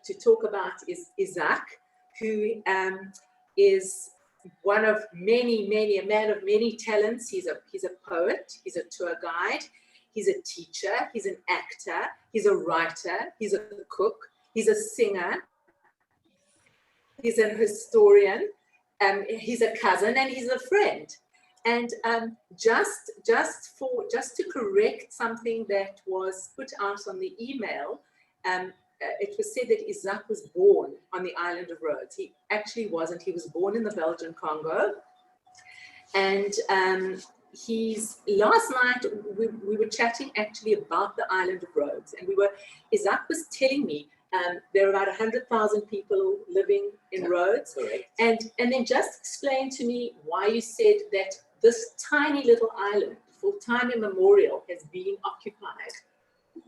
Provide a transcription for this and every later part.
to talk about is Izak, who is one of a man of many talents. He's a poet, he's a tour guide, he's a teacher, he's an actor, he's a writer, he's a cook, he's a singer, he's an historian, he's a cousin, and he's a friend. And just to correct something that was put out on the email, it was said that Izak was born on the island of Rhodes. He actually wasn't. He was born in the Belgian Congo. And last night we were chatting actually about the island of Rhodes, and Izak was telling me there are about 100,000 people living in Rhodes. Correct. And then just explain to me why you said that this tiny little island for time immemorial has been occupied.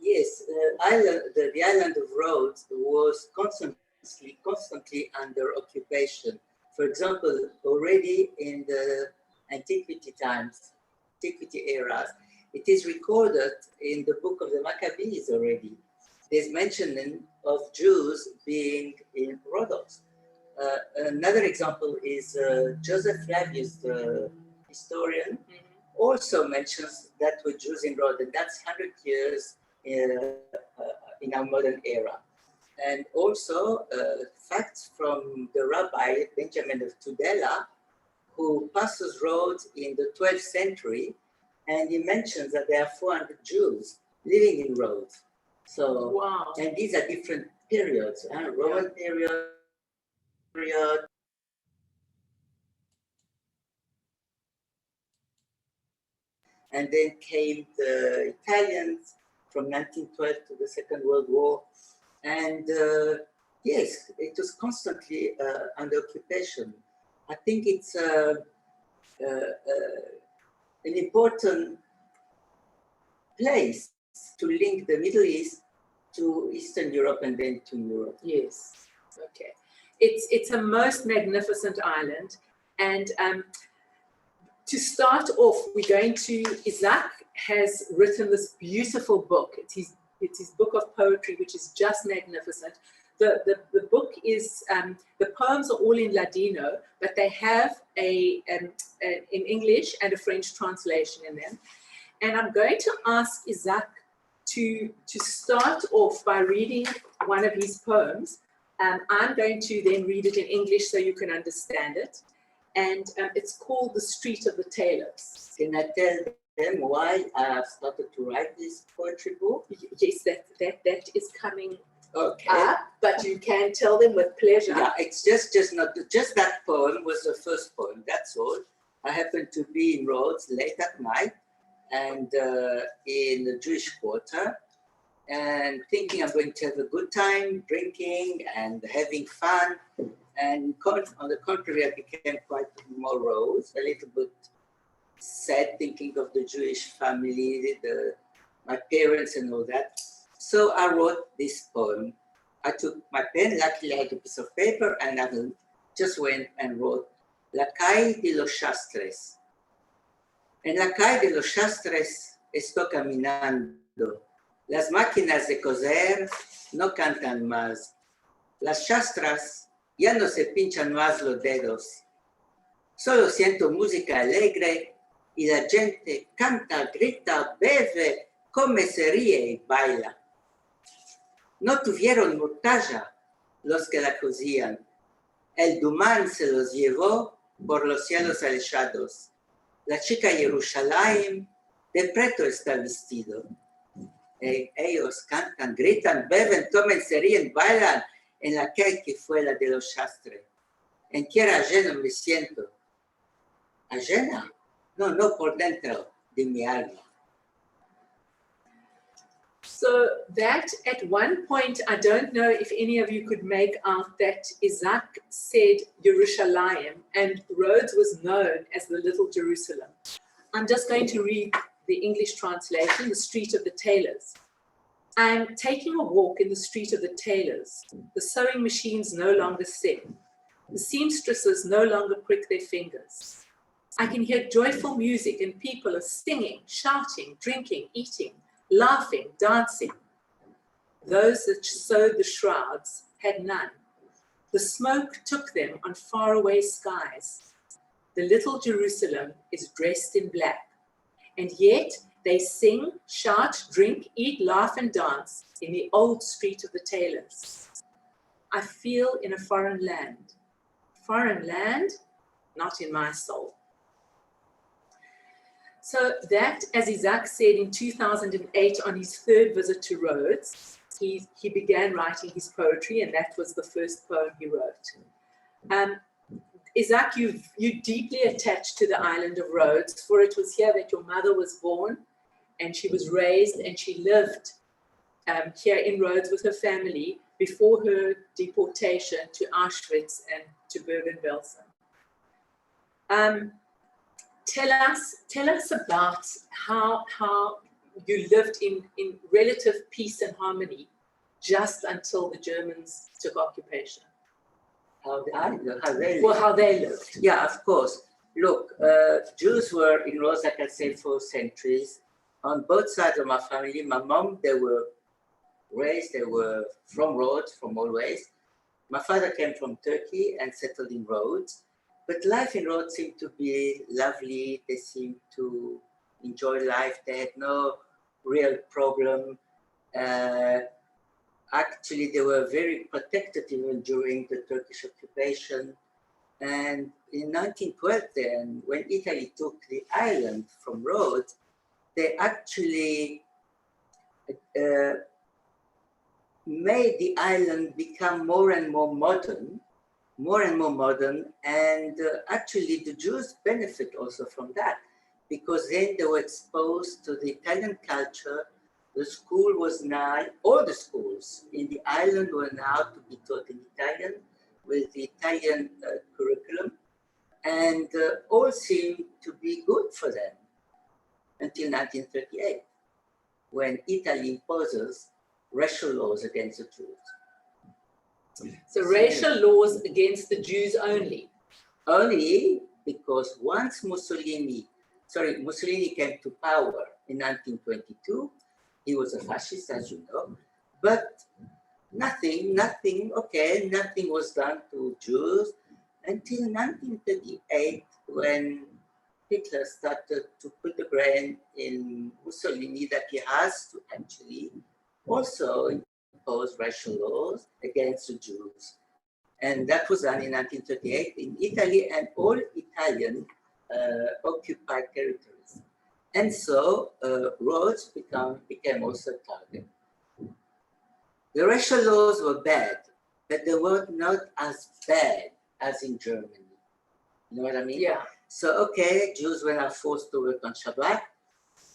Yes, the island of Rhodes was constantly under occupation. For example, already in the antiquity eras, it is recorded in the book of the Maccabees already. There's mentioning of Jews being in Rhodes. Another example is Joseph Flavius, the historian, also mentions that were Jews in Rhodes, and that's 100 years in our modern era. And also facts from the rabbi Benjamin of Tudela, who passes Rhodes in the 12th century, and he mentions that there are 400 Jews living in Rhodes. So, wow. And these are different periods, Roman period, and then came the Italians from 1912 to the Second World War. And yes, it was constantly under occupation. I think it's an important place to link the Middle East to Eastern Europe and then to Europe. Yes, okay. It's a most magnificent island. And to start off, we're going to, Izak has written this beautiful book. It's his book of poetry, which is just magnificent. The book is, the poems are all in Ladino, but they have in English and a French translation in them. And I'm going to ask Izak to start off by reading one of his poems. I'm going to then read it in English so you can understand it. And it's called The Street of the Tailors. Can I tell them why I have started to write this poetry book? Yes, that is coming okay. up, but you can tell them with pleasure. Yeah, it's just that poem was the first poem, that's all. I happened to be in Rhodes late at night and in the Jewish quarter, and thinking I'm going to have a good time drinking and having fun. And on the contrary, I became quite morose, a little bit sad, thinking of the Jewish family, my parents and all that. So I wrote this poem. I took my pen, luckily I had a piece of paper, and I just went and wrote La calle de los Chastres. En la calle de los Chastres estoy caminando. Las máquinas de coser no cantan más. Las chastras ya no se pinchan más los dedos. Solo siento música alegre y la gente canta, grita, bebe, come, se ríe y baila. No tuvieron mortaja los que la cosían. El Dumán se los llevó por los cielos alejados. La chica Jerusalén de preto está vestido. Ellos cantan, gritan, beben, tomen, se ríen, bailan en la calle que fue la de los Chastres. En tierra ajena me siento. ¿Ajena? No por dentro de mi alma. So that at one point, I don't know if any of you could make out that Izak said Yerushalayim and Rhodes was known as the Little Jerusalem. I'm just going to read the English translation, The Street of the Tailors. I'm taking a walk in the Street of the Tailors. The sewing machines no longer sing. The seamstresses no longer prick their fingers. I can hear joyful music and people are singing, shouting, drinking, eating, laughing, dancing. those that sewed the shrouds had none. The smoke took them on faraway skies. The little Jerusalem is dressed in black, and yet they sing, shout, drink, eat, laugh, and dance in the old street of the tailors. I feel in a foreign land. Foreign land, not in my soul. So that, as Izak said in 2008 on his third visit to Rhodes, he began writing his poetry, and that was the first poem he wrote. Izak, you deeply attached to the island of Rhodes, for it was here that your mother was born, and she was raised, and she lived here in Rhodes with her family before her deportation to Auschwitz and to Bergen-Belsen. Tell us about how you lived in relative peace and harmony just until the Germans took occupation. How they lived. Well, how they lived. Yeah, of course. Look, Jews were in Rhodes, like I said, for centuries. On both sides of my family, my mom, they were from Rhodes, from always. My father came from Turkey and settled in Rhodes. But life in Rhodes seemed to be lovely. They seemed to enjoy life. They had no real problem. Actually, they were very protected even during the Turkish occupation. And in 1912 then, when Italy took the island from Rhodes, they actually made the island become more and more modern, and actually the Jews benefit also from that, because then they were exposed to the Italian culture. The school was now, all the schools in the island were now to be taught in Italian, with the Italian curriculum, and all seemed to be good for them until 1938, when Italy imposes racial laws against the Jews. So racial laws against the Jews only? Only because once Mussolini came to power in 1922, he was a fascist, as you know, but nothing was done to Jews until 1938, when Hitler started to put the brain in Mussolini that he has to actually also impose racial laws against the Jews. And that was done in 1938 in Italy and all Italian occupied territories. And so Rhodes became also a target. The racial laws were bad, but they were not as bad as in Germany. You know what I mean? Yeah. So, okay, Jews were now forced to work on Shabbat,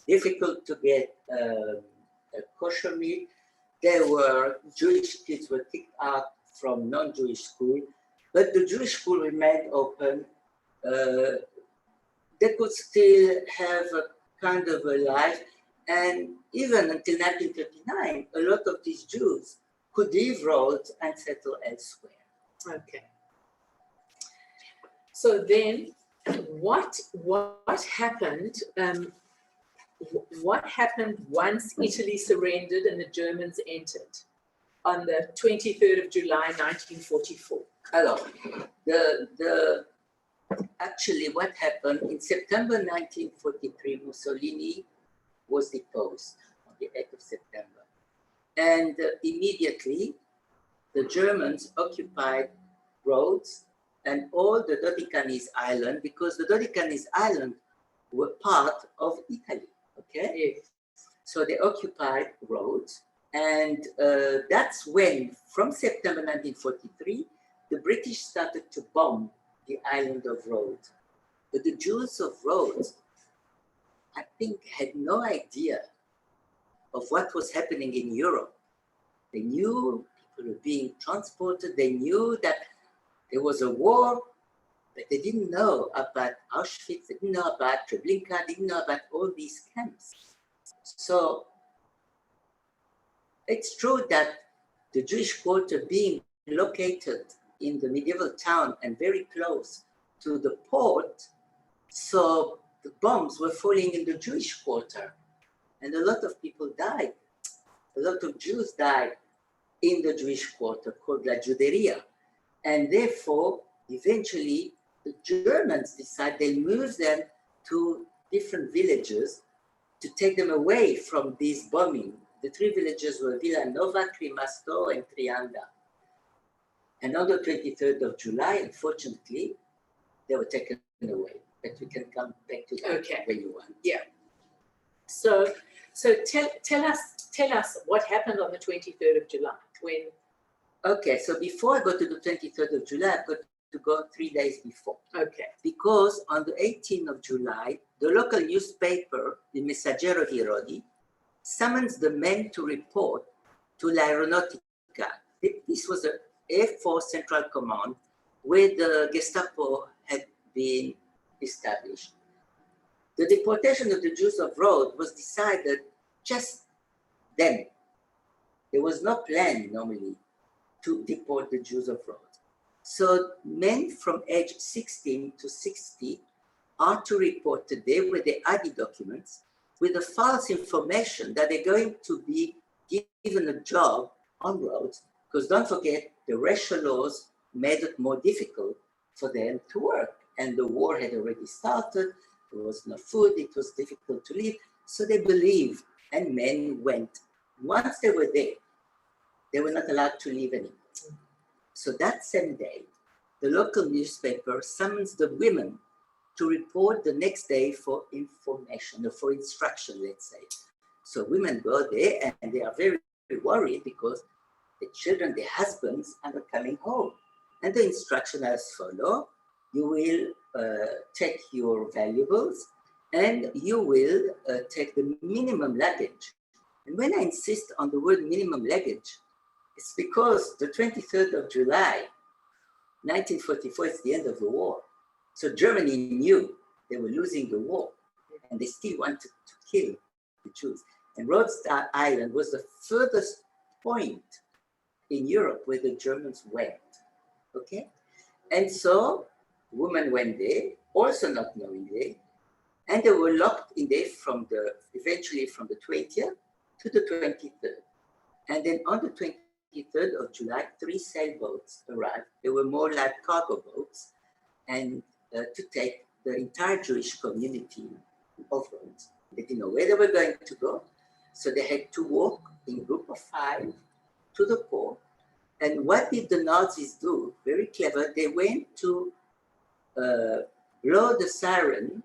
difficult to get kosher meat. Jewish kids were kicked out from non-Jewish school, but the Jewish school remained open. They could still have a kind of a life. And even until 1939, a lot of these Jews could leave Rhodes and settle elsewhere. Okay. So then, what happened? What happened once Italy surrendered and the Germans entered on the 23rd of July, 1944? Alors, actually, what happened in September 1943, Mussolini was deposed on the 8th of September. And immediately, the Germans occupied Rhodes and all the Dodecanese island, because the Dodecanese island were part of Italy, okay? Yes. So they occupied Rhodes, and that's when, from September 1943, the British started to bomb the island of Rhodes. But the Jews of Rhodes, I think, had no idea of what was happening in Europe. They knew people were being transported. They knew that there was a war, but they didn't know about Auschwitz. They didn't know about Treblinka. They didn't know about all these camps. So it's true that the Jewish quarter being located in the medieval town and very close to the port, so the bombs were falling in the Jewish quarter, and a lot of people died. A lot of Jews died. in the Jewish quarter called La Juderia. And therefore, eventually, the Germans decide they'll move them to different villages to take them away from this bombing. The three villages were Villanova, Krimasto, and Trianda. And on the 23rd of July, unfortunately, they were taken away. But we can come back to that when you want. Yeah. So tell us what happened on the 23rd of July when. Okay, so before I go to the 23rd of July, I've got to go 3 days before. Okay. Because on the 18th of July, the local newspaper, the Messaggero di Rodi, summons the men to report to La Aeronautica. This was the Air Force Central Command where the Gestapo had been established. The deportation of the Jews of Rhodes was decided just then. There was no plan normally to deport the Jews of Rhodes. So men from age 16 to 60 are to report today with their ID documents with the false information that they're going to be given a job on Rhodes, because don't forget, the racial laws made it more difficult for them to work. And the war had already started, there was no food, it was difficult to live. So they believed, and men went. Once they were there, they were not allowed to leave anymore. So that same day, the local newspaper summons the women to report the next day for information or for instruction, let's say. So women go there and they are very, very worried because the children, their husbands are not coming home. And the instruction as follow: you will take your valuables and you will take the minimum luggage. And when I insist on the word minimum luggage, it's because the 23rd of July, 1944 is the end of the war. So Germany knew they were losing the war and they still wanted to kill the Jews. And Rhodes Island was the furthest point in Europe where the Germans went, okay? And so women went there, also not knowing there, and they were locked in there eventually from the 20th to the 23rd. And then on the 23rd of July, 3 sailboats arrived. They were more like cargo boats, and to take the entire Jewish community of Rhodes. They didn't know where they were going to go, so they had to walk in a group of 5 to the port. And what did the Nazis do? Very clever. They went to blow the siren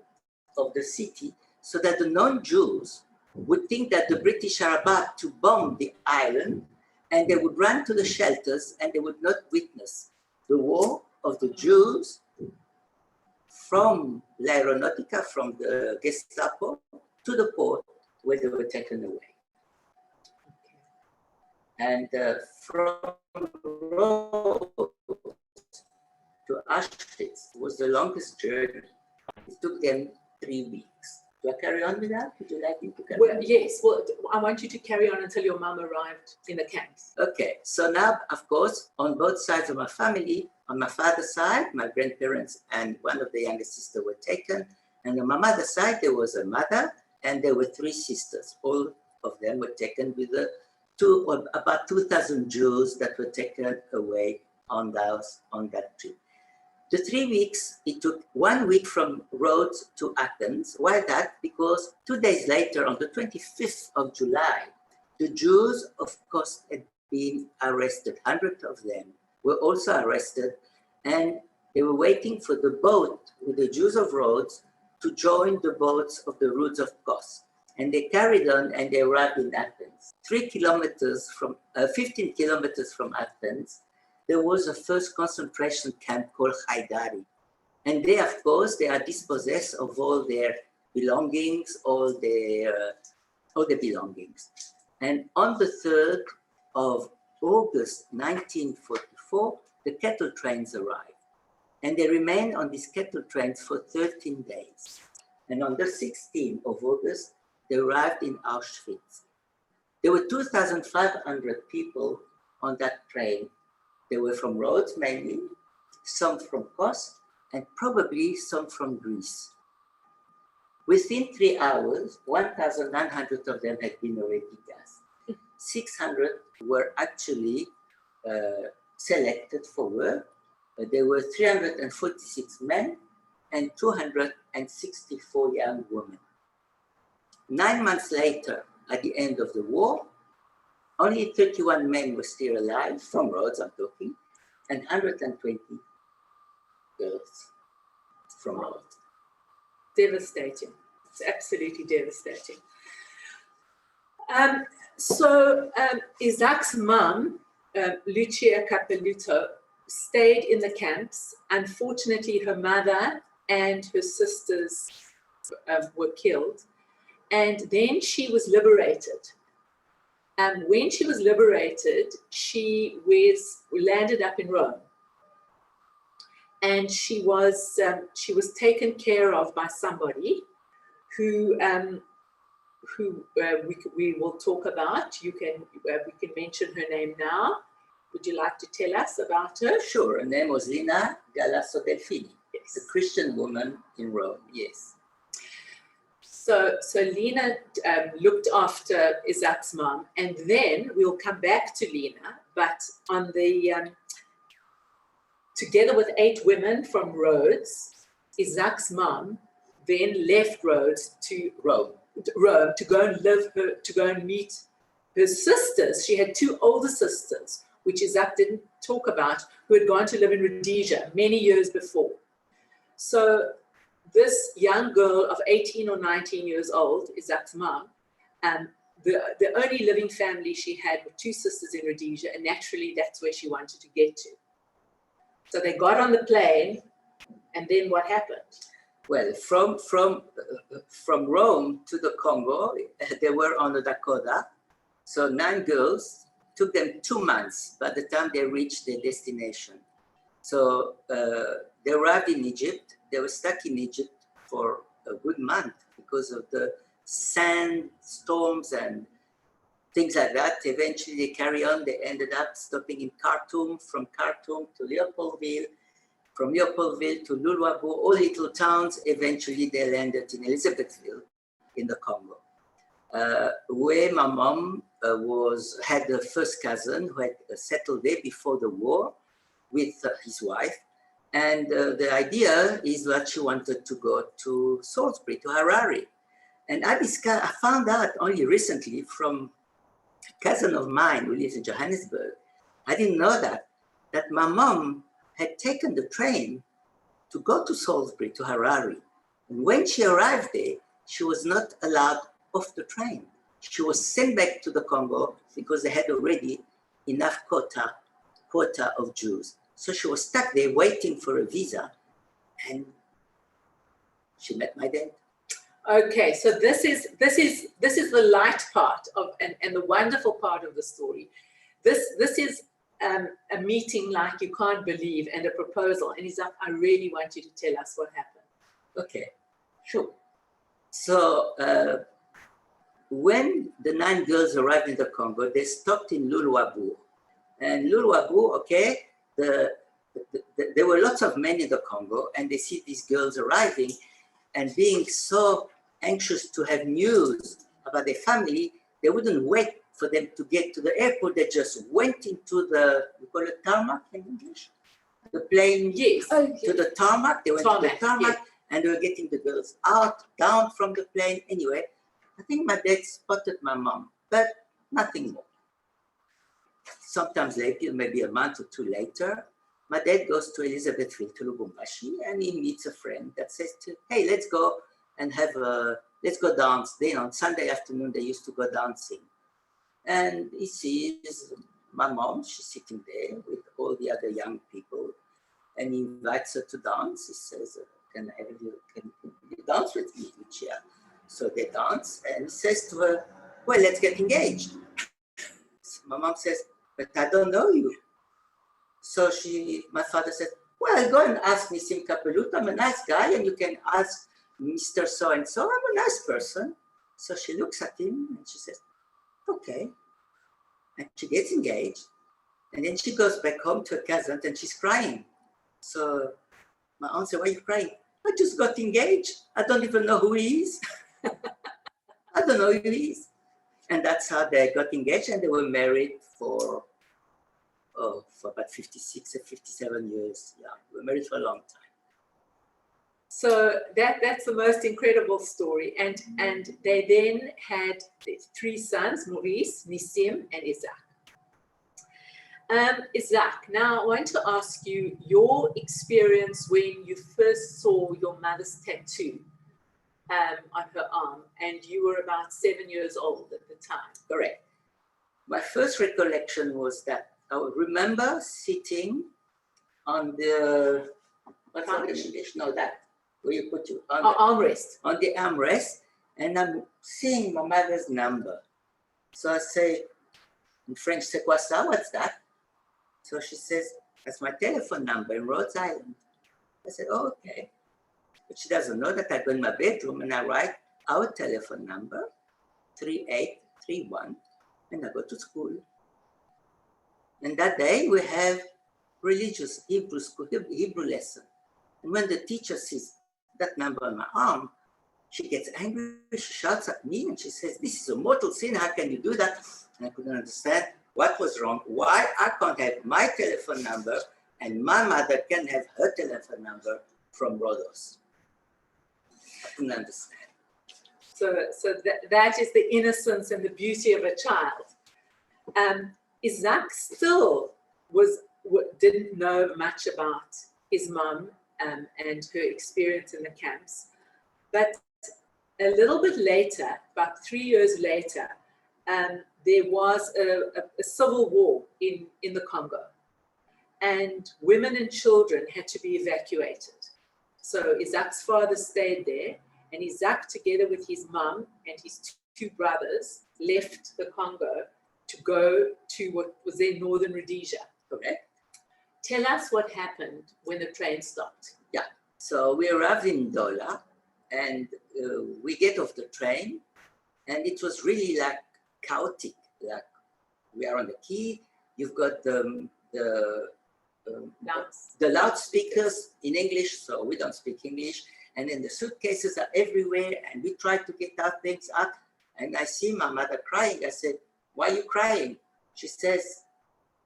of the city so that the non-Jews would think that the British are about to bomb the island, and they would run to the shelters and they would not witness the war of the Jews from La Aeronautica, from the Gestapo, to the port where they were taken away. And from Rhodes to Auschwitz was the longest journey. It took them 3 weeks. Do I carry on with that? Would you like me to carry on? Yes, well, I want you to carry on until your mum arrived in the camps. Okay, so now, of course, on both sides of my family, on my father's side, my grandparents and one of the younger sisters were taken. And on my mother's side, there was a mother and there were 3 sisters. All of them were taken with about 2,000 Jews that were taken away on that trip. The 3 weeks, it took 1 week from Rhodes to Athens. Why that? Because 2 days later, on the 25th of July, the Jews, of course, had been arrested. Hundreds of them were also arrested, and they were waiting for the boat with the Jews of Rhodes to join the boats of the Roods of Kos. And they carried on and they arrived in Athens. 15 kilometers from Athens, there was a first concentration camp called Haidari. And they, of course, they are dispossessed of all their belongings, all their belongings. And on the 3rd of August 1944, the cattle trains arrived. And they remained on these cattle trains for 13 days. And on the 16th of August, they arrived in Auschwitz. There were 2,500 people on that train. They were from Rhodes mainly, some from Kos, and probably some from Greece. Within 3 hours, 1,900 of them had been already gassed. 600 were actually selected for work. There were 346 men and 264 young women. 9 months later, at the end of the war, only 31 men were still alive, from Rhodes I'm talking, and 120 girls from Rhodes. Devastating. It's absolutely devastating. So Izak's mum, Lucia Capeluto, stayed in the camps. Unfortunately, her mother and her sisters were killed. And then she was liberated. When she was liberated, she landed up in Rome. And she was taken care of by somebody who we will talk about. We can mention her name now. Would you like to tell us about her? Sure. Her name was Lina Galasso Delfini. Yes. A Christian woman in Rome. Yes. So Lina looked after Izak's mom, and then we'll come back to Lina. But on the together with 8 women from Rhodes, Izak's mom then left Rhodes to Rome to go and meet her sisters. She had 2 older sisters, which Izak didn't talk about, who had gone to live in Rhodesia many years before. So this young girl of 18 or 19 years old, Izak's mom, the only living family she had were 2 sisters in Rhodesia, and naturally that's where she wanted to get to. So they got on the plane, and then what happened? Well, from Rome to the Congo, they were on the Dakota. So 9 girls, took them 2 months by the time they reached their destination. So they arrived in Egypt. They were stuck in Egypt for a good month because of the sand storms and things like that. Eventually they carry on. They ended up stopping in Khartoum, from Khartoum to Leopoldville, from Leopoldville to Luluabu, all little towns. Eventually they landed in Elizabethville in the Congo, where my mom had a first cousin who had settled there before the war with his wife. And the idea is that she wanted to go to Salisbury, to Harare. And I found out only recently from a cousin of mine who lives in Johannesburg. I didn't know that my mom had taken the train to go to Salisbury, to Harare. And when she arrived there, she was not allowed off the train. She was sent back to the Congo because they had already enough quota of Jews. So she was stuck there waiting for a visa, and she met my dad. Okay, so this is the light part of and the wonderful part of the story. This is a meeting like you can't believe, and a proposal. And Izak, I really want you to tell us what happened. Okay, sure. So when the 9 girls arrived in the Congo, they stopped in Luluabu. And Luluabu, okay, there were lots of men in the Congo, and they see these girls arriving, and being so anxious to have news about their family, they wouldn't wait for them to get to the airport. They just went into we call it tarmac in English? The plane, yes. To the tarmac. They went to the tarmac, yes. And they were getting the girls down from the plane. Anyway, I think my dad spotted my mom, but nothing more. Sometimes later, maybe a month or 2 later, my dad goes to Elizabethville, to Lubumbashi, and he meets a friend that says, hey, let's go and let's go dance. Then on Sunday afternoon, they used to go dancing. And he sees my mom, she's sitting there with all the other young people, and he invites her to dance. He says, can you dance with me, Lucia? So they dance, and he says to her, well, let's get engaged. So my mom says, but I don't know you. So my father said, well, go and ask Nissim Kapelut. I'm a nice guy, and you can ask Mr. So-and-so. I'm a nice person. So she looks at him, and she says, okay. And she gets engaged. And then she goes back home to her cousin, and she's crying. So my aunt said, why are you crying? I just got engaged. I don't even know who he is. I don't know who he is. And that's how they got engaged, and they were married for about 56 or 57 years. Yeah, we were married for a long time. So that's the most incredible story. And they then had 3 sons, Maurice, Nissim, and Izak. Izak, now I want to ask you your experience when you first saw your mother's tattoo on her arm, and you were about 7 years old at the time. Correct. My first recollection was that I remember sitting on the, what's that in English? No, that, where you put you on the armrest. On the armrest, and I'm seeing my mother's number. So I say, in French, c'est quoi ça? What's that? So she says, that's my telephone number in Rhode Island. I said, oh, okay. But she doesn't know that I go in my bedroom and I write our telephone number, 3831, and I go to school. And that day we have religious Hebrew school, Hebrew lesson. And when the teacher sees that number on my arm, she gets angry, she shouts at me and she says, this is a mortal sin, how can you do that? And I couldn't understand what was wrong, why I can't have my telephone number and my mother can have her telephone number from Rhodos. I couldn't understand. So that is the innocence and the beauty of a child. Izak still didn't know much about his mom and her experience in the camps. But a little bit later, about 3 years later, there was a civil war in the Congo. And women and children had to be evacuated. So Izak's father stayed there, and Izak, together with his mom and his 2 brothers, left the Congo to go to what was then Northern Rhodesia. Okay. Tell us what happened when the train stopped. Yeah, so we arrived in Dola, and we get off the train, and it was really like chaotic. Like we are on the quay, you've got the loudspeakers in English, so we don't speak English, and then the suitcases are everywhere, and we try to get our things out, and I see my mother crying. I said, why are you crying? She says,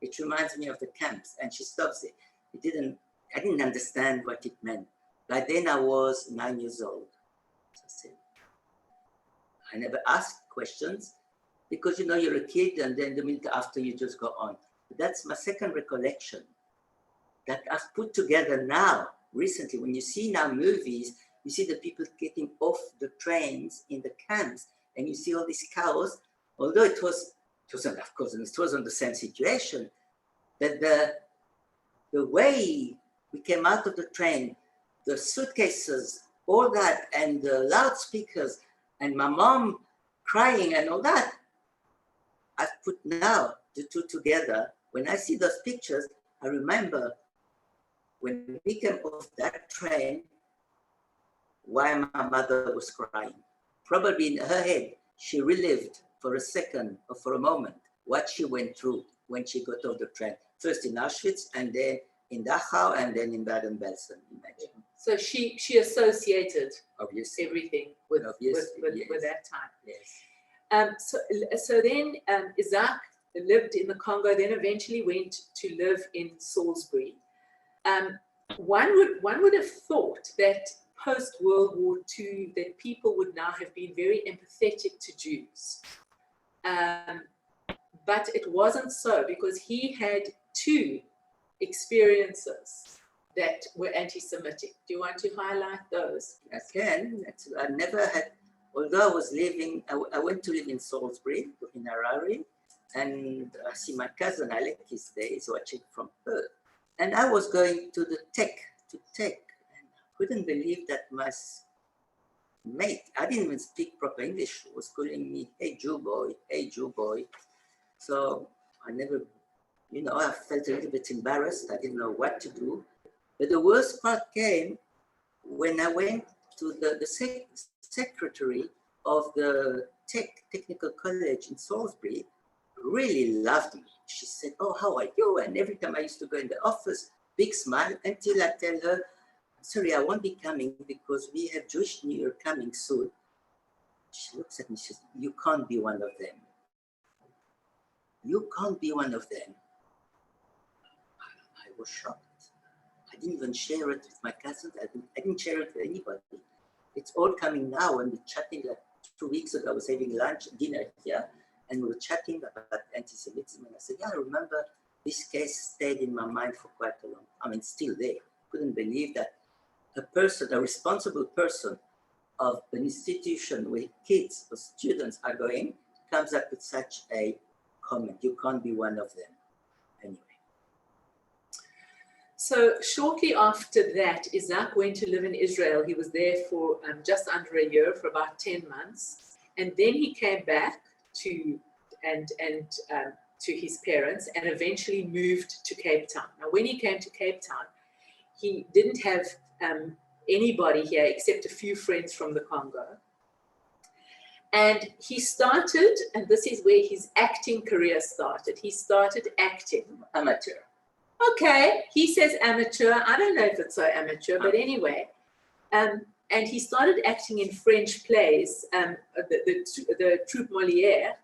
it reminds me of the camps, and she stops it. I didn't understand what it meant. By then I was 9 years old. So I never asked questions because, you know, you're a kid, and then the minute after you just go on. But that's my second recollection that I've put together now, recently. When you see now movies, you see the people getting off the trains in the camps, and you see all these cows, although it wasn't, of course, it wasn't the same situation, but the way we came out of the train, the suitcases, all that, and the loudspeakers, and my mom crying and all that, I've put now the 2 together. When I see those pictures, I remember when we came off that train, why my mother was crying. Probably in her head, she relived for a second or for a moment what she went through when she got off the train. First in Auschwitz, and then in Dachau, and then in Baden-Belsen, imagine. So she associated obviously everything with yes. that time. Yes. So then Izak lived in the Congo, then eventually went to live in Salisbury. One would have thought that post World War II that people would now have been very empathetic to Jews. But it wasn't so, because he had 2 experiences that were anti-Semitic. Do you want to highlight those? I can. I never had, although I was living, I went to live in Salisbury, in Harare, and I see my cousin Alec is there, he's watching from Perth. And I was going to the tech, and I couldn't believe that my mate, I didn't even speak proper English, was calling me, hey Jew boy. So I never, you know, I felt a little bit embarrassed. I didn't know what to do. But the worst part came when I went to the secretary of the technical college in Salisbury. Really loved me. She said, oh, how are you? And every time I used to go in the office, big smile, until I tell her, sorry, I won't be coming because we have Jewish New Year coming soon. She looks at me, she says, you can't be one of them. you can't be one of them. I was shocked. I didn't even share it with my cousins. I didn't share it with anybody. It's all coming now, and we're chatting. Like 2 weeks ago, I was having dinner here, and we were chatting about anti-Semitism. And I said, yeah, I remember this case stayed in my mind for quite a long time. I mean, still there. Couldn't believe that a responsible person of an institution where kids or students are going, comes up with such a comment. You can't be one of them. Anyway. So shortly after that, Izak went to live in Israel. He was there for just under a year, for about 10 months. And then he came back to his parents and eventually moved to Cape Town. Now, when he came to Cape Town, he didn't have anybody here except a few friends from the Congo. And he started, and this is where his acting career started. He started acting. Amateur. Okay, he says amateur. I don't know if it's so amateur, but anyway. And he started acting in French plays, the Troupe Molière,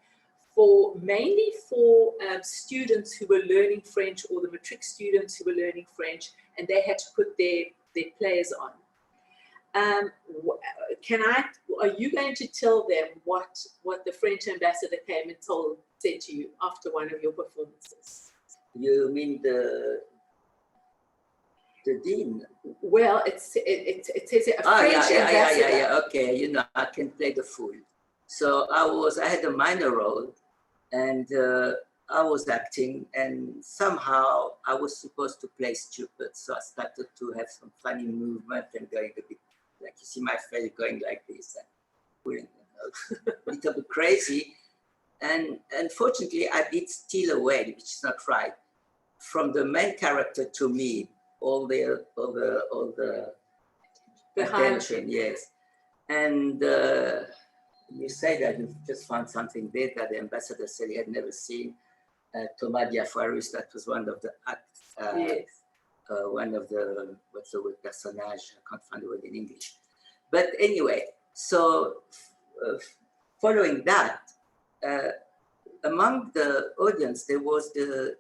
mainly for students who were learning French, or the matric students who were learning French, and they had to put their plays on. Are you going to tell them what the French ambassador came and said to you after one of your performances? You mean the dean? Well, it says a French ambassador. Yeah. Okay, you know, I can play the fool. So I had a minor role, and I was acting, and somehow I was supposed to play stupid. So I started to have some funny movement and going a bit, like you see my face going like this, and a little bit crazy. And unfortunately, I did steal away, which is not right, from the main character to me, all the attention, yes. And you say that you just found something there that the ambassador said he had never seen. Thomas Diafoirus, that was one of the acts, yes. one of the, what's the word, personnage, I can't find the word in English. But anyway, so following that, among the audience, there was the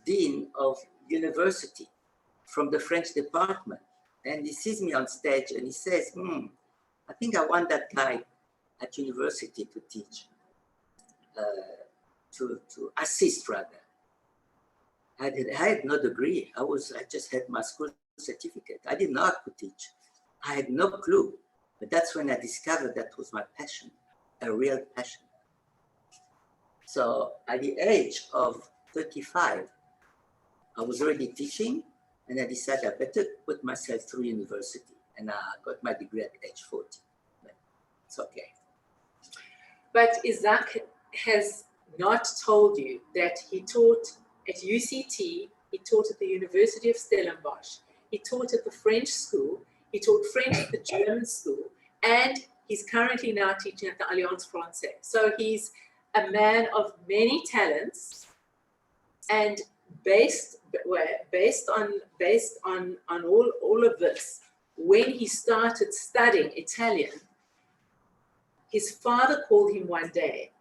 dean of university from the French department. And he sees me on stage and he says, I think I want that guy at university to teach, to assist rather. I had no degree. I just had my school certificate. I didn't know I could teach. I had no clue. But that's when I discovered that was my passion, a real passion. So at the age of 35, I was already teaching, and I decided I better put myself through university. And I got my degree at age 40. But it's okay. But Izak has not told you that he taught at UCT, he taught at the University of Stellenbosch, he taught at the French school, he taught French at the German school, and he's currently now teaching at the Alliance Française. So he's a man of many talents, and based on all of this, when he started studying Italian, his father called him one day,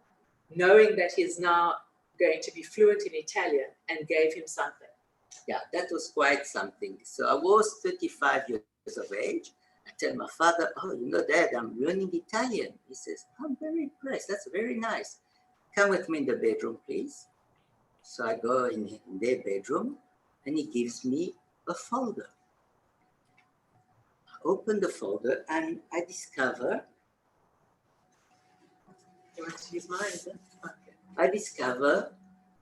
knowing that he's now going to be fluent in Italian, and gave him something. Yeah, that was quite something. So I was 35 years of age. I tell my father, oh, you know, Dad, I'm learning Italian. He says, I'm very impressed. That's very nice. Come with me in the bedroom, please. So I go in their bedroom, and he gives me a folder. I open the folder, and I discover. You want to use mine? Okay. I discover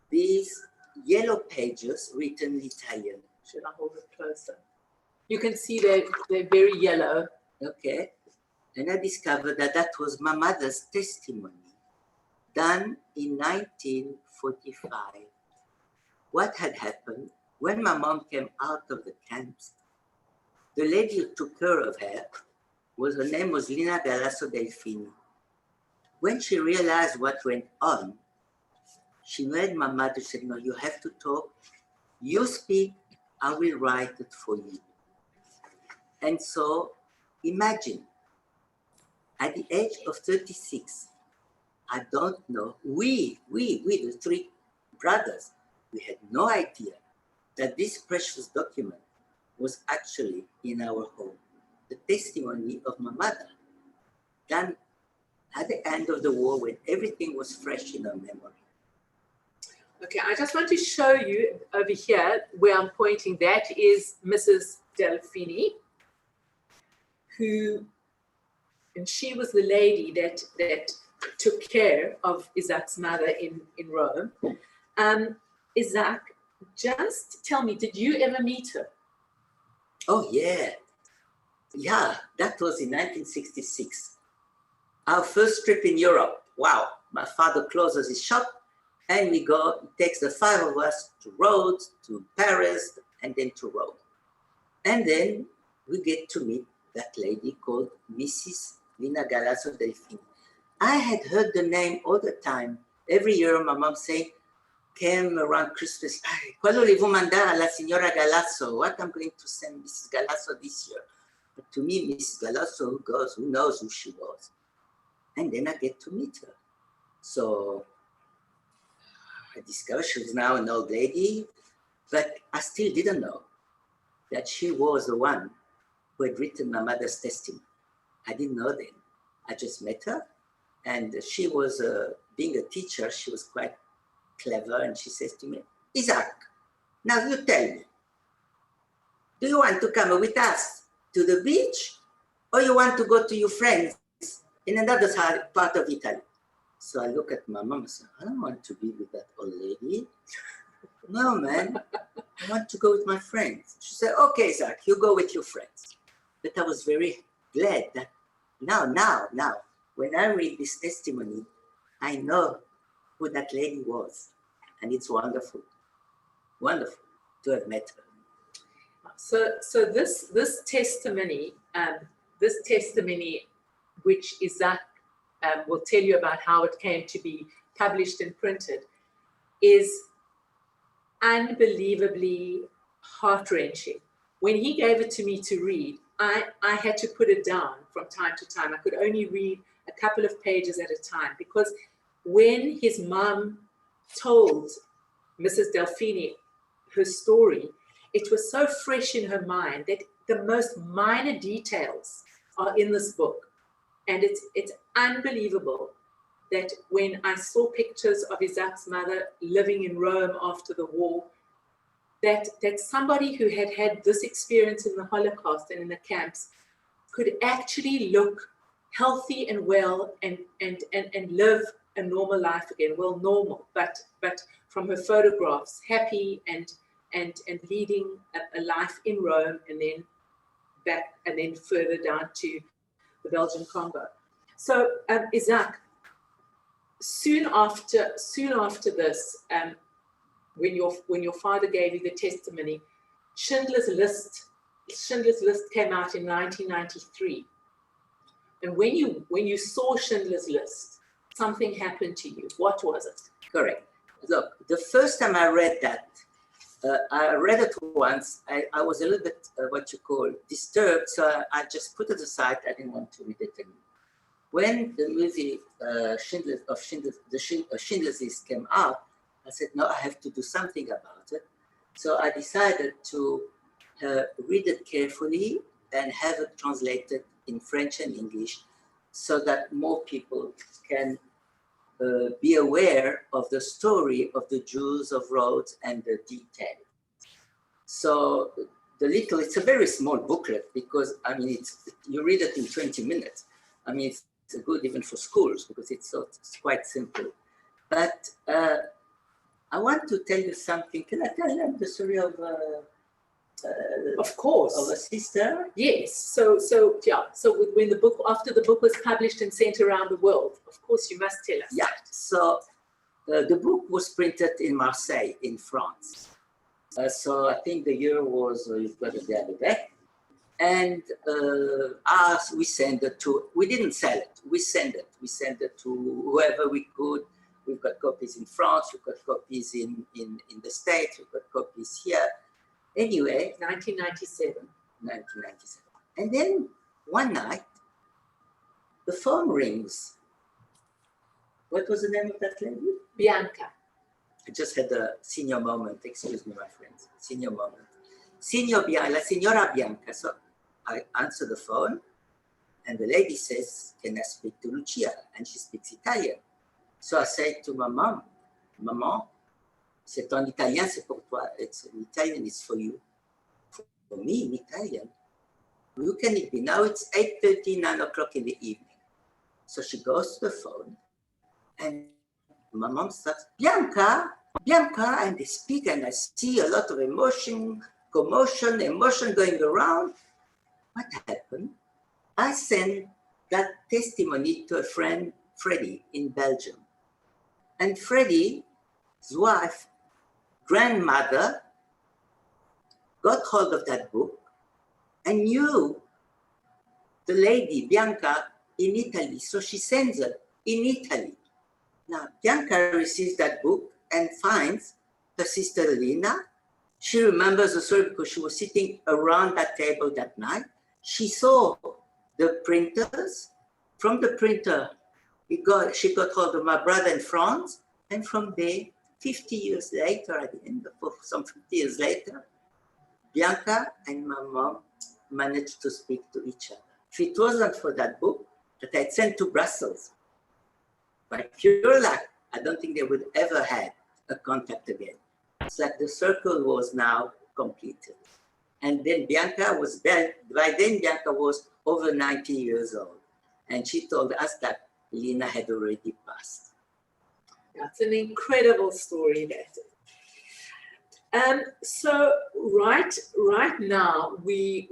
these yellow pages written in Italian. Should I hold it closer? You can see they're very yellow. Okay. And I discovered that was my mother's testimony, done in 1945. What had happened when my mom came out of the camps? The lady who took care of her, her name was Lina Galasso Delfini. When she realized what went on, she made my mother say, no, you have to talk. You speak, I will write it for you. And so imagine, at the age of 36, I don't know, we, the three brothers, we had no idea that this precious document was actually in our home. The testimony of my mother, done at the end of the war when everything was fresh in her memory. Okay, I just want to show you over here where I'm pointing. That is Mrs. Delfini, and she was the lady that took care of Izak's mother in Rome. Izak, just tell me, did you ever meet her? Oh, yeah. Yeah, that was in 1966. Our first trip in Europe. Wow, my father closes his shop and we go, it takes the 5 of us to Rhodes, to Paris, and then to Rome. And then we get to meet that lady called Mrs. Lina Galasso Delfini. I had heard the name all the time. Every year my mom saying, came around Christmas, ¿Cuál voulez-vous mandar a la señora Galasso? What I'm going to send Mrs. Galasso this year? But to me, Mrs. Galasso, who knows who she was? And then I get to meet her. So I discovered she was now an old lady, but I still didn't know that she was the one who had written my mother's testimony. I didn't know then. I just met her, and she was, being a teacher, she was quite clever, and she says to me, Izak, now you tell me, do you want to come with us to the beach, or you want to go to your friends in another part of Italy? So I look at my mom and say, I don't want to be with that old lady. No, man, I want to go with my friends. She said, okay, Izak, you go with your friends. But I was very glad that now, when I read this testimony, I know who that lady was. And it's wonderful to have met her. So this testimony, which Izak will tell you about how it came to be published and printed, is unbelievably heart-wrenching. When he gave it to me to read, I had to put it down from time to time. I could only read a couple of pages at a time, because when his mom told Mrs. Delfini her story, it was so fresh in her mind that the most minor details are in this book. And it's unbelievable that when I saw pictures of Izak's mother living in Rome after the war, that somebody who had had this experience in the Holocaust and in the camps could actually look healthy and well and live a normal life again. Well, normal, but from her photographs, happy and leading a life in Rome, and then back and then further down to the Belgian Congo. So Izak, soon after this, when your father gave you the testimony, Schindler's List came out in 1993. And when you saw Schindler's List, something happened to you. What was it? Correct. Look, the first time I read that, I read it once. I was a little bit what you call disturbed, so I just put it aside. I didn't want to read it anymore. When the movie Schindler's List came out, I said, no, I have to do something about it. So I decided to read it carefully and have it translated in French and English, so that more people can be aware of the story of the Jews of Rhodes and the details. So it's a very small booklet, because I mean, you read it in 20 minutes. I mean, it's good even for schools, because it's quite simple. But I want to tell you something. Can I tell them the story of course, of a sister? Yes. So when after the book was published and sent around the world, of course you must tell us. Yeah. So the book was printed in Marseille, in France. So I think the year was, you've got it there at the back. And we sent it to, we didn't sell it, we sent it to whoever we could. We've got copies in France, we've got copies in the States, we've got copies here. Anyway. 1997. And then one night, the phone rings. What was the name of that lady? Bianca. I just had a senior moment. Excuse me, my friends. Senior moment. La signora Bianca. So I answer the phone, and the lady says, "Can I speak to Lucia?" And she speaks Italian. So I say to my mom, "Maman, c'est en italien, c'est pour toi. It's in Italian, it's for you." For me, in Italian, who can it be? Now it's 8:30, 9 o'clock in the evening. So she goes to the phone, and my mom starts, Bianca, and they speak, and I see a lot of emotion, commotion, emotion going around. What happened? I sent that testimony to a friend, Freddie, in Belgium. And Freddie's wife, grandmother, got hold of that book and knew the lady, Bianca, in Italy. So she sends it in Italy. Now, Bianca receives that book and finds her sister Lina. She remembers the story because she was sitting around that table that night. She saw the printers. From the printer, she got hold of my brother in France. And from there, 50 years later, at the end of some 50 years later, Bianca and my mom managed to speak to each other. If it wasn't for that book that I'd sent to Brussels, by pure luck, I don't think they would ever have a contact again. It's like the circle was now completed. And then Bianca was there. By then, Bianca was over 90 years old. And she told us that Lina had already passed. That's an incredible story, that. So right now we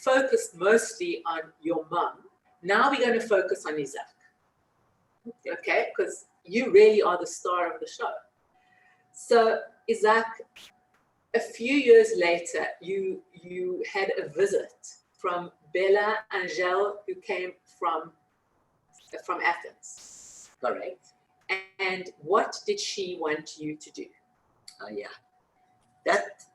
focused mostly on your mum. Now we're going to focus on Izak. Okay, because you really are the star of the show. So Izak, a few years later, you had a visit from Bella Angel, who came from Athens. Correct. And what did she want you to do? Yeah, that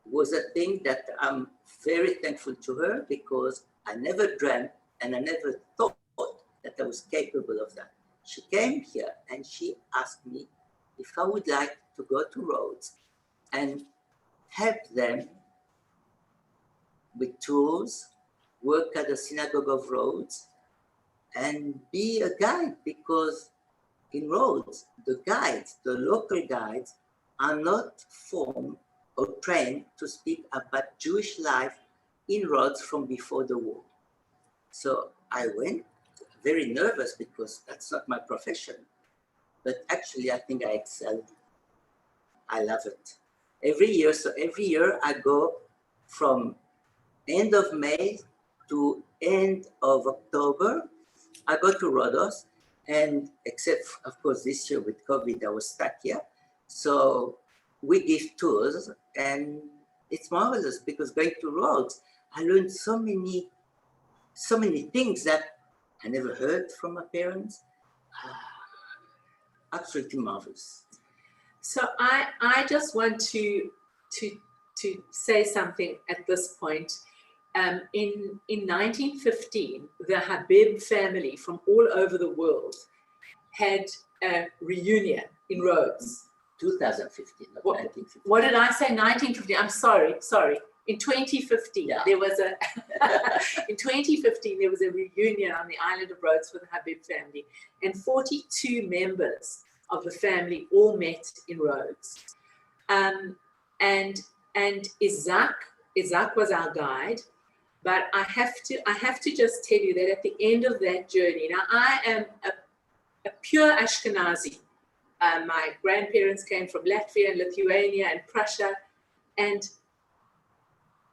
was a thing that I'm very thankful to her, because I never dreamt and I never thought that I was capable of that. She came here and she asked me if I would like to go to Rhodes and help them with tours, work at the Synagogue of Rhodes, and be a guide, because in Rhodes, the local guides, are not formed or trained to speak about Jewish life in Rhodes from before the war. So I went very nervous, because that's not my profession. But actually, I think I excelled. I love it. Every year I go from end of May to end of October. I go to Rhodos, and except, of course, this year with COVID, I was stuck here. So we give tours, and it's marvelous, because going to Rhodes, I learned so many things that I never heard from my parents. Absolutely marvelous. So I just want to say something at this point. In 1915, the Habib family from all over the world had a reunion in Rhodes. 2015, not 1915. What did I say? 1915. I'm sorry. In 2015, there was in 2015 there was a reunion on the island of Rhodes for the Habib family, and 42 members of the family all met in Rhodes. And Izak was our guide. But I have to just tell you that at the end of that journey, now I am a pure Ashkenazi. My grandparents came from Latvia and Lithuania and Prussia, and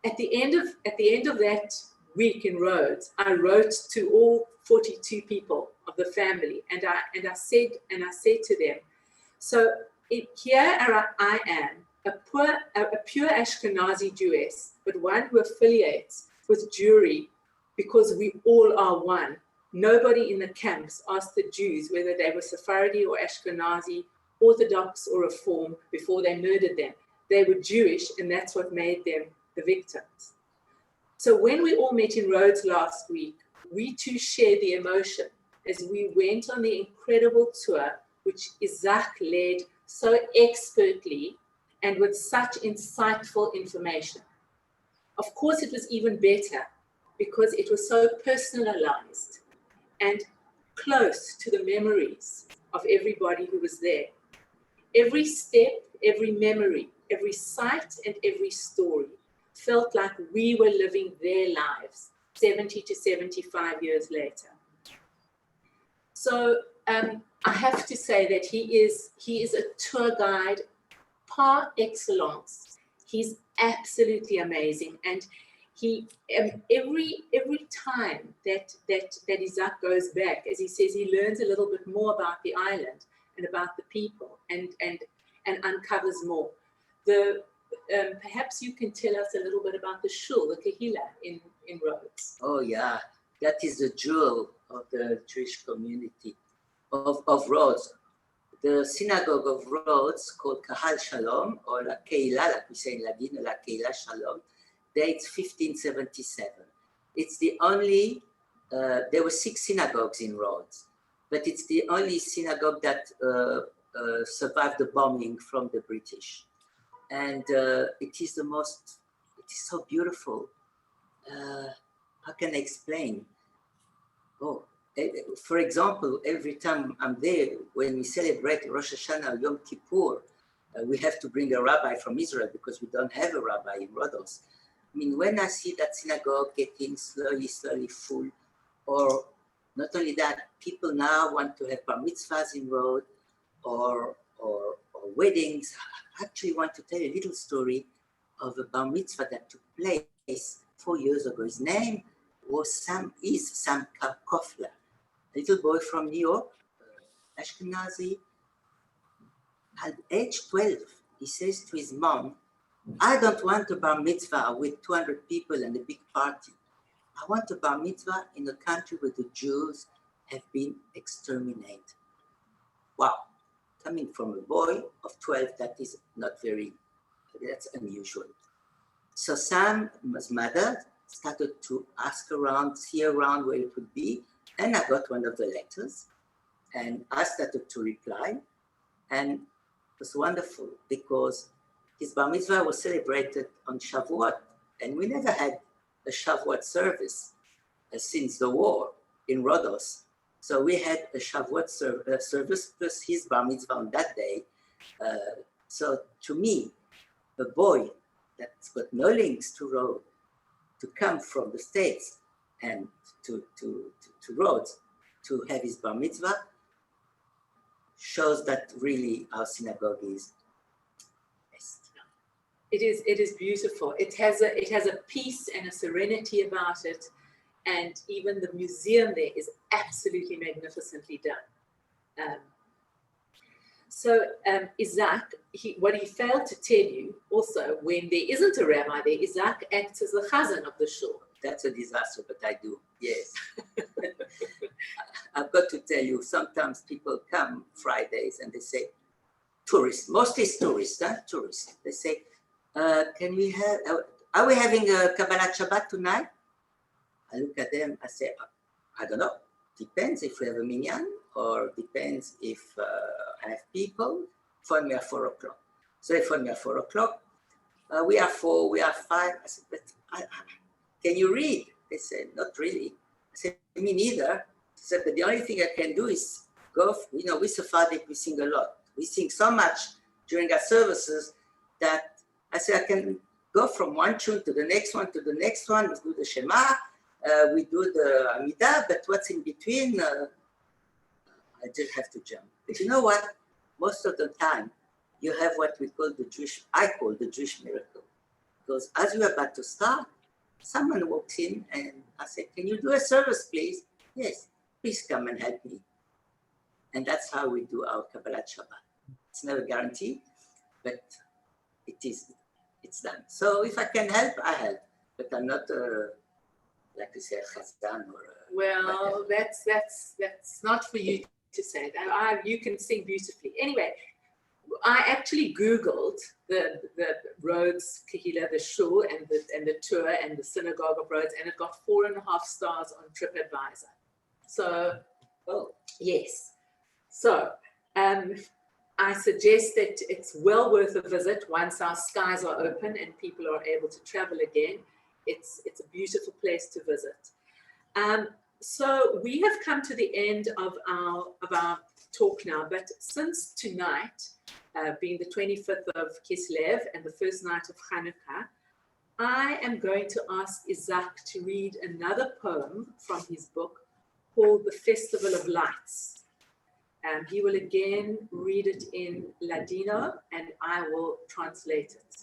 at the end of that week in Rhodes, I wrote to all 42 people of the family, and I said to them, so here I am, a pure Ashkenazi Jewess, but one who affiliates with Jewry, because we all are one. Nobody in the camps asked the Jews whether they were Sephardi or Ashkenazi, Orthodox or Reform before they murdered them. They were Jewish, and that's what made them the victims. So when we all met in Rhodes last week, we too shared the emotion as we went on the incredible tour which Izak led so expertly and with such insightful information. Of course, it was even better because it was so personalized and close to the memories of everybody who was there. Every step, every memory, every sight, and every story felt like we were living their lives 70 to 75 years later. So I have to say that he is a tour guide par excellence. He's absolutely amazing, and he every time that Izak goes back, as he says, he learns a little bit more about the island and about the people, and uncovers more. Perhaps you can tell us a little bit about the shul, the Kehila in Rhodes. Oh yeah, that is the jewel of the Jewish community of Rhodes. The synagogue of Rhodes, called Kahal Shalom, or La Kehila, like we say in Ladino, La Kehila Shalom, dates 1577. It's the only, there were 6 synagogues in Rhodes, but it's the only synagogue that survived the bombing from the British. And it is so beautiful. How can I explain? Oh, for example, every time I'm there, when we celebrate Rosh Hashanah or Yom Kippur, we have to bring a rabbi from Israel because we don't have a rabbi in Rhodos. I mean, when I see that synagogue getting slowly full, or not only that, people now want to have bar mitzvahs in Rhodes or weddings. I actually want to tell you a little story of a bar mitzvah that took place 4 years ago. His name was Sam Kofler, a little boy from New York, Ashkenazi. At age 12, he says to his mom, I don't want a bar mitzvah with 200 people and a big party. I want a bar mitzvah in a country where the Jews have been exterminated. Wow, coming from a boy of 12, that's unusual. So Sam's mother started to ask around, see around where it would be, and I got one of the letters, and I started to reply, and it was wonderful because his bar mitzvah was celebrated on Shavuot, and we never had a Shavuot service since the war in Rhodos. So we had a Shavuot service plus his bar mitzvah on that day. So to me, a boy that's got no links to Rhodes, to come from the States and to Rhodes to have his bar mitzvah shows that really our synagogue is best. It is beautiful. It has a peace and a serenity about it, and even the museum there is absolutely magnificently done. So Izak, what he failed to tell you also, when there isn't a rabbi there, Izak acts as the chazan of the shul. That's a disaster, but I do, yes. I've got to tell you, sometimes people come Fridays and they say, tourists, mostly tourists, tourists. They say, can we have, are we having a Kabbalat Shabbat tonight? I look at them, I say, I don't know. Depends if we have a minyan, or depends if I have people. Phone me at 4 o'clock. So they phone me at 4 o'clock. We are 4, we are 5. I said, but can you read? They said, not really. I said, me neither. I said, but the only thing I can do is go, we Sephardic, we sing a lot. We sing so much during our services that I said, I can go from one tune to the next one, to the next one. We do the Shema, we do the Amidah, but what's in between, I just have to jump. But you know what? Most of the time, you have what we call I call the Jewish miracle. Because as we're about to start, someone walks in and I say, can you do a service, please? Yes, please come and help me. And that's how we do our Kabbalat Shabbat. It's never guaranteed, but it's done. So if I can help, I help. But I'm not, like you say, a chazan or well, that's not for you to say. You can sing beautifully. Anyway, I actually Googled the Rhodes Kehila, the shul, and the tour and the synagogue of Rhodes, and it got 4.5 stars on TripAdvisor. So, yes. So I suggest that it's well worth a visit once our skies are open and people are able to travel again. It's a beautiful place to visit. So we have come to the end of our talk now, but since tonight, being the 25th of Kislev and the first night of Hanukkah, I am going to ask Izak to read another poem from his book called The Festival of Lights. He will again read it in Ladino and I will translate it.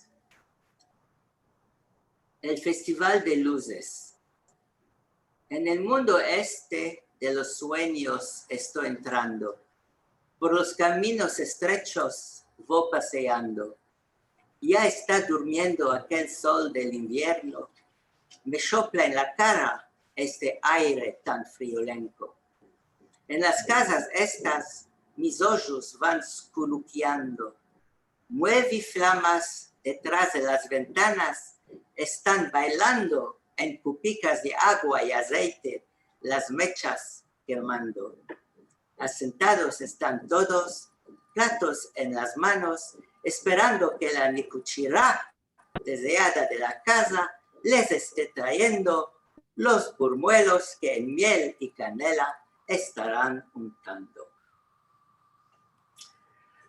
El Festival de Luces. En el mundo este de los sueños estoy entrando. Por los caminos estrechos voy paseando. Ya está durmiendo aquel sol del invierno. Me sopla en la cara este aire tan friolento. En las casas estas mis ojos van culuqueando. Mueve flamas detrás de las ventanas. Están bailando en cupicas de agua y aceite las mechas quemando. Asentados están todos, platos en las manos, esperando que la nicuchirá deseada de la casa les esté trayendo los burmuelos que en miel y canela estarán untando.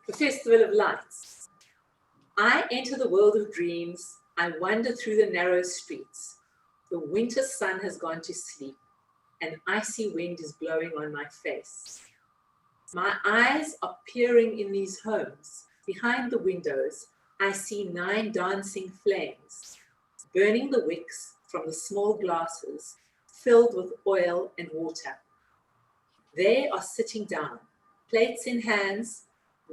The Festival of Lights. I enter the world of dreams. I wander through the narrow streets. The winter sun has gone to sleep. An icy wind is blowing on my face. My eyes are peering in these homes. Behind the windows, I see 9 dancing flames, burning the wicks from the small glasses filled with oil and water. They are sitting down, plates in hands,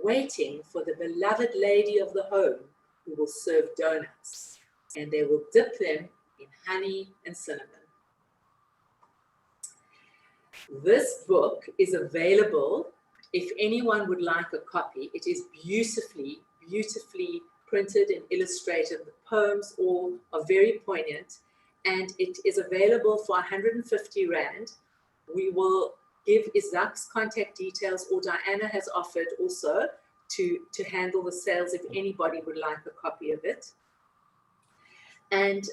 waiting for the beloved lady of the home who will serve donuts, and they will dip them in honey and cinnamon. This book is available if anyone would like a copy. It is beautifully, beautifully printed and illustrated. The poems all are very poignant, and it is available for 150 Rand. We will give Izak's contact details, or Diana has offered also to handle the sales if anybody would like a copy of it. And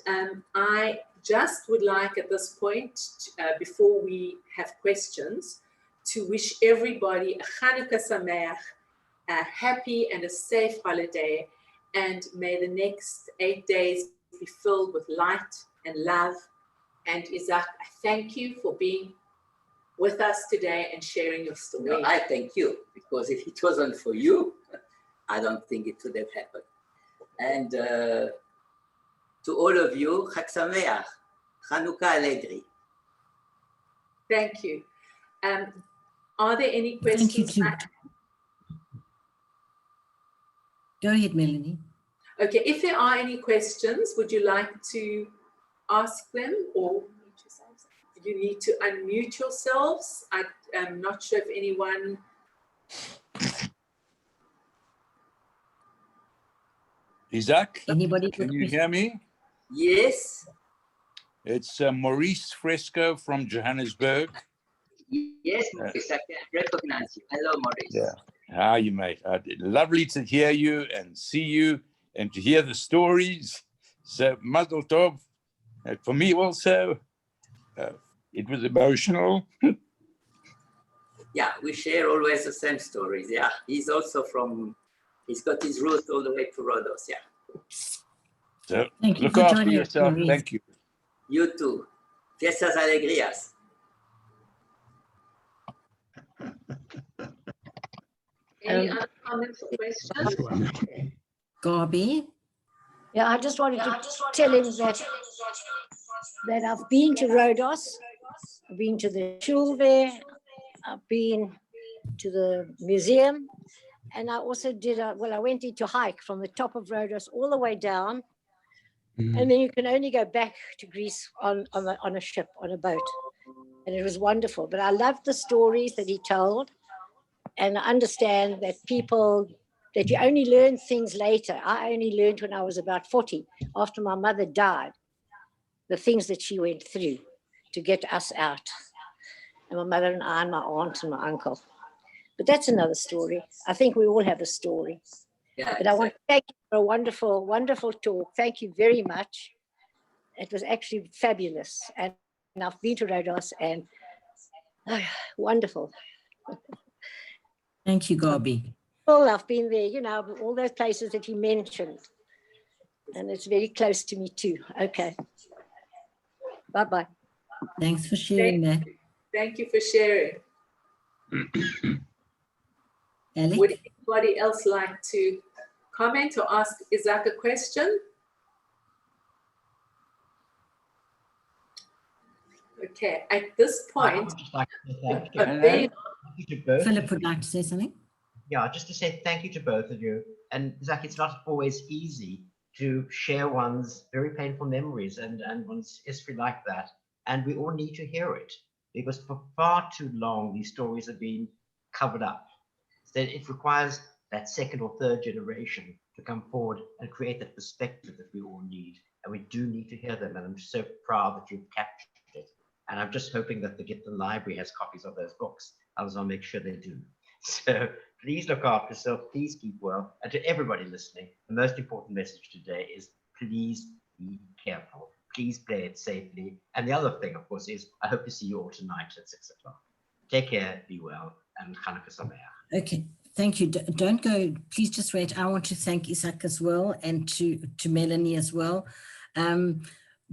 I just would like at this point, before we have questions, to wish everybody a Chanukah Sameach, a happy and a safe holiday, and may the next 8 days be filled with light and love. And Izak, I thank you for being with us today and sharing your story. No, I thank you, because if it wasn't for you, I don't think it would have happened. And to all of you, Chag Sameach, Chanukah Allegri. Thank you. Are there any questions? Thank you too. Go ahead, Melanie. Okay, if there are any questions, would you like to ask them, or you need to unmute yourselves? I'm not sure if anyone... Izak, Anybody? can you hear me? Yes. It's Maurice Fresco from Johannesburg. Yes, Maurice, I can recognize you. Hello, Maurice. Yeah. How are you, mate? Lovely to hear you and see you and to hear the stories. So, Mazel Tov. For me also, it was emotional. Yeah, we share always the same stories. Yeah, he's also he's got his roots all the way to Rhodos. Yeah. So, Thank you look for after joining us, yourself. Maurice. Thank you. You too. Fiestas alegrías. Any other comments or questions? Garby? Yeah, I just wanted to tell him that I've been to Rhodos, I've been to the shul there, I've been to the museum, and I also I went to hike from the top of Rhodos all the way down, and then you can only go back to Greece on a ship, on a boat, and it was wonderful. But I loved the stories that he told, and I understand that that you only learn things later. I only learned when I was about 40, after my mother died, the things that she went through to get us out. And my mother and I and my aunt and my uncle. But that's another story. I think we all have a story. Yeah, But I want to thank you for a wonderful, wonderful talk. Thank you very much. It was actually fabulous. And I've been to Rhodos and wonderful. Thank you, Gabi. Well, I've been there, you know, all those places that you mentioned. And it's very close to me too. Okay. Bye-bye. Thanks for sharing that. Thank you for sharing. Alec? Would anybody else like to comment or ask Izak a question? Okay, at this I point, would just like to say thank you. Thank Thank you to both. Philip would like to say something. Yeah, just to say thank you to both of you. And Izak, it's not always easy to share one's very painful memories and one's history like that. And we all need to hear it, because for far too long, these stories have been covered up. So it requires that second or third generation to come forward and create that perspective that we all need. And we do need to hear them. And I'm so proud that you've captured it. And I'm just hoping that the Gifton Library has copies of those books. Others I'll make sure they do. So please look after yourself. Please keep well. And to everybody listening, the most important message today is please be careful. Please play it safely. And the other thing, of course, is I hope to see you all tonight at 6 o'clock. Take care, be well, and Chanukah Sameach. Okay, thank you. Don't go, please just wait. I want to thank Izak as well, and to Melanie as well.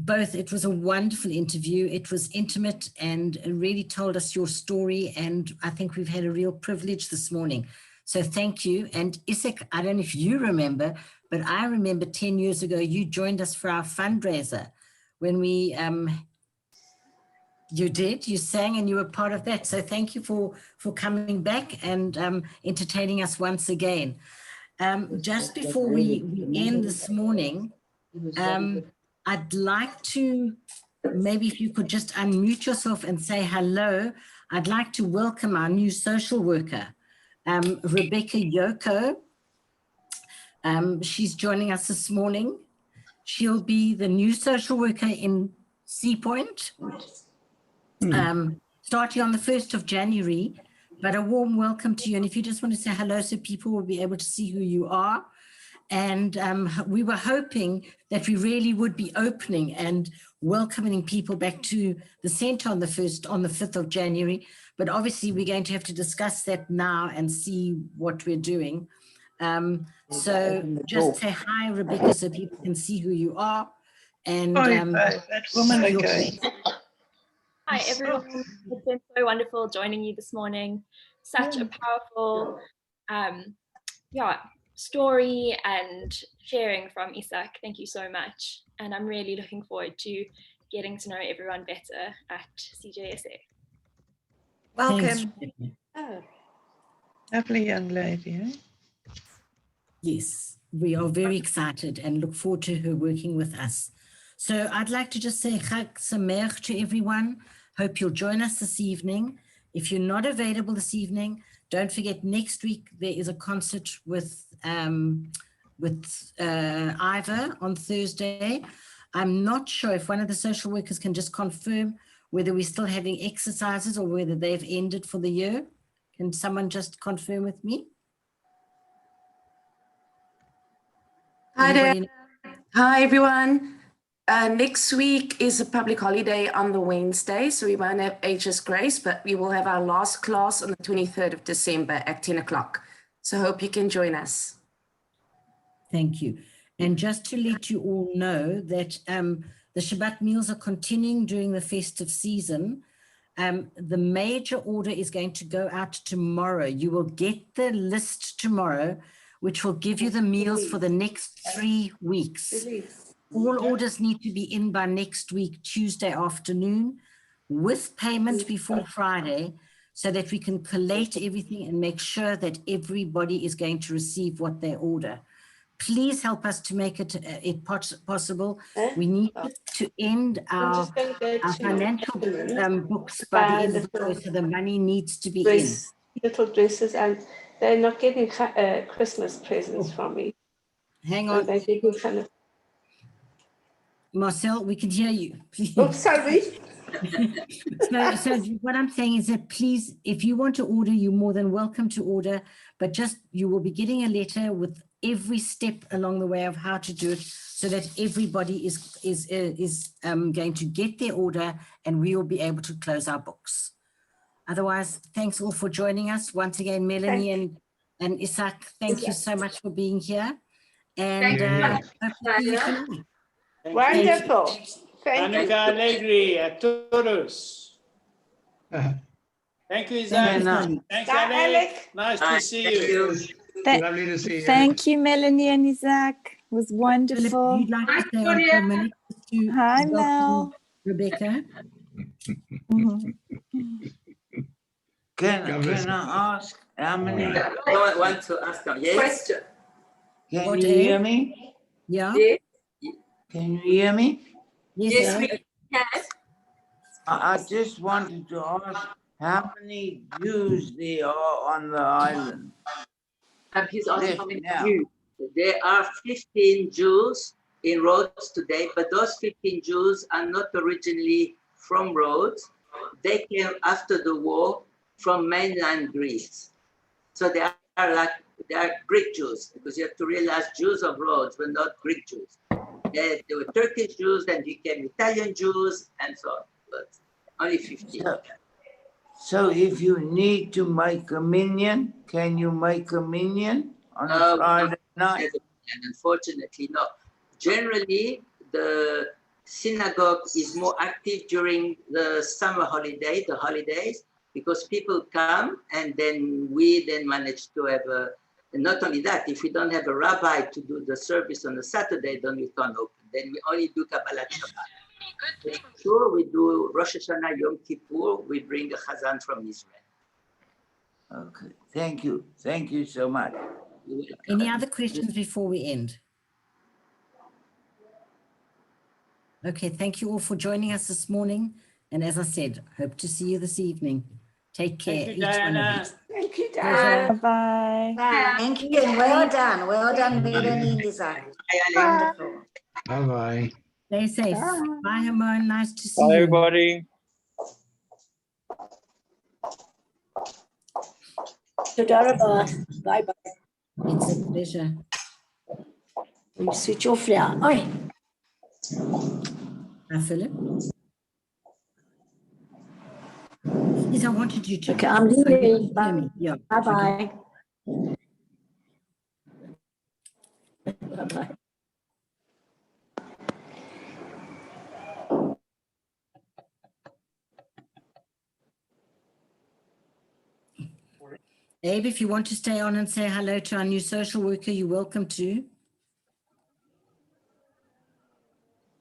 Both, it was a wonderful interview. It was intimate and really told us your story. And I think we've had a real privilege this morning. So thank you. And Izak, I don't know if you remember, but I remember 10 years ago, you joined us for our fundraiser when we, you did, you sang and you were part of that. So thank you for coming back and entertaining us once again. Just before we end this morning, I'd like to, maybe if you could just unmute yourself and say hello. I'd like to welcome our new social worker, Rebecca Yoko. She's joining us this morning. She'll be the new social worker in Sea Point, starting on the 1st of January, but a warm welcome to you. And if you just want to say hello so people will be able to see who you are. And we were hoping that we really would be opening and welcoming people back to the centre on the 5th of January. But obviously we're going to have to discuss that now and see what we're doing. So just say hi, Rebecca, so people can see who you are. And that woman again. Hi everyone, it's been so wonderful joining you this morning. Such a powerful story and sharing from Izak. Thank you so much. And I'm really looking forward to getting to know everyone better at CJSA. Welcome. Oh. Lovely young lady, eh? yes, we are very excited and look forward to her working with us. So I'd like to just say Chag Sameach to everyone. Hope you'll join us this evening. If you're not available this evening, don't forget next week there is a concert with Ivor on Thursday. I'm not sure if one of the social workers can just confirm whether we're still having exercises or whether they've ended for the year. Can someone just confirm with me? Hi there. Anybody know? Hi everyone. Next week is a public holiday on the Wednesday, so we won't have HS Grace, but we will have our last class on the 23rd of December at 10 o'clock. So hope you can join us. Thank you. And just to let you all know that the Shabbat meals are continuing during the festive season. The major order is going to go out tomorrow. You will get the list tomorrow, which will give you the meals for the next 3 weeks. All orders need to be in by next week, Tuesday afternoon, with payment before Friday, so that we can collate everything and make sure that everybody is going to receive what they order. Please help us to make it possible. We need to end our financial books by the end of the year, so the money needs to be in. Little dresses, and they're not getting Christmas presents from me. Hang on. They're getting kind of... Marcel, we can hear you. Please. Oh, sorry. So what I'm saying is that please, if you want to order, you're more than welcome to order, but just you will be getting a letter with every step along the way of how to do it, so that everybody is going to get their order, and we will be able to close our books. Otherwise, thanks all for joining us once again, Melanie and Izak. Thank you so much for being here, and hope to see you tonight. Wonderful. Thank you. Hanukkah Allegri a todos. Thank you, Izak. Thanks, Bye, Alec. Nice to see you. Lovely to see you. Thank you, Melanie and Izak. It was wonderful. Philip, you'd like to stay on for a minute to Hi, welcome Mel. Rebecca? Can I ask how many? I want to ask them. Yes. Question. Can you hear me? Yeah. Yes. Can you hear me? Yes, we can. I just wanted to ask how many Jews there are on the island. He's asking how many now. Jews. There are 15 Jews in Rhodes today, but those 15 Jews are not originally from Rhodes. They came after the war from mainland Greece. So they are Greek Jews, because you have to realize Jews of Rhodes were not Greek Jews. They were Turkish Jews, then became Italian Jews, and so on. But only 15. So if you need to make a minyan, can you make a minyan on a Friday night? Unfortunately, no. Generally, the synagogue is more active during the summer holiday, the holidays, because people come, and then we then manage to have and not only that, if we don't have a rabbi to do the service on a Saturday, then we can't open. Then we only do Kabbalat Shabbat. Sure, we do Rosh Hashanah, Yom Kippur, we bring a Chazan from Israel. Okay, thank you. Thank you so much. Any other questions before we end? Okay, thank you all for joining us this morning. And as I said, hope to see you this evening. Take care, Thank you, each one of Diana. you. Thank you, Pleasure. Bye. Thank you, and well done. Well done, Melanie and Izak. Wonderful. Bye-bye. Stay safe. Bye, Hamon. Nice to see Bye, you. everybody. Bye-bye. It's a pleasure. You switch off now. Oi. Hi, Philip. Yes, I wanted you to. Okay, I'm Oh, you leaving. can hear me. Yeah. Bye-bye. Okay. Bye-bye. Abe, if you want to stay on and say hello to our new social worker, you're welcome to.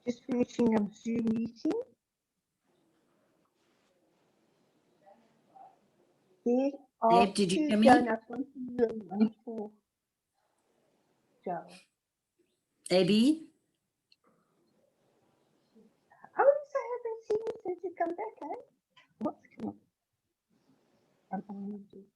Just finishing a Zoom meeting. There are Abe, did you two hear me? donuts, one for you and one for Joe. Abby? Oh, I haven't seen you since you come back, eh? What's going on?